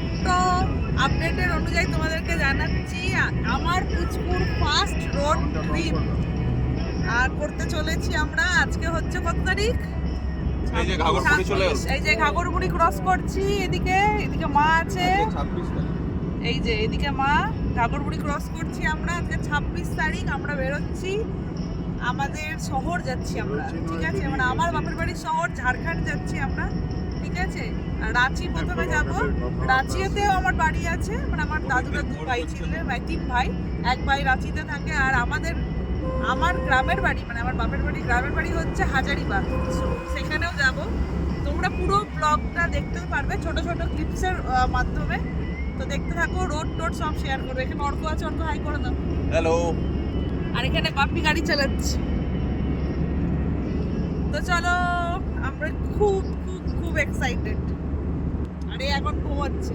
ছোট্ট আপডেটের অনুযায়ী তোমাদেরকে জানাচ্ছি আমার পুচকুর ফার্স্ট রোড ট্রিপ আর করতে চলেছি আমরা। আজকে হচ্ছে কত তারিখ? এই যে ঘাগরবুড়ি চলে 26। এই যে ঘাগরবুড়ি ক্রস করছি। এদিকে এদিকে মা আছে, এই যে এদিকে মা। ঘাগরবুড়ি ক্রস করছি আমরা। আজকে 26 তারিখ আমরা বেরোচ্ছি, আমাদের শহর যাচ্ছি আমরা, ঠিক আছে? মানে আমার বাপের বাড়ির শহর ঝাড়খণ্ড যাচ্ছি আমরা, ঠিক আছে? আর রাঁচি প্রথমে যাব। রাঁচিতেও আমার বাড়ি আছে, মানে আমার দাদুরা 2 ভাই ছিলেন, 3 ভাই। এক ভাই রাঁচিতে থাকে, আর আমার গ্রামের বাড়ি, মানে আমার বাপের বাড়ি গ্রামের বাড়ি হচ্ছে হাজারিবাগ, সেখানেও যাব। তোমরা পুরো ব্লগটা দেখতে পারবে ছোট ছোট ক্লিপসের মাধ্যমে। তো দেখতে থাকো, রোড টোড সব শেয়ার করবে। এখানে অর্ক আছে, অর্ক হাই করে দাও। হ্যালো। আর এখানে বাপ্পি গাড়ি চালাচ্ছে। তো চলো, আমরা খুব খুব খুব এক্সাইটেড। আরে এখন ঘুমাচ্ছে।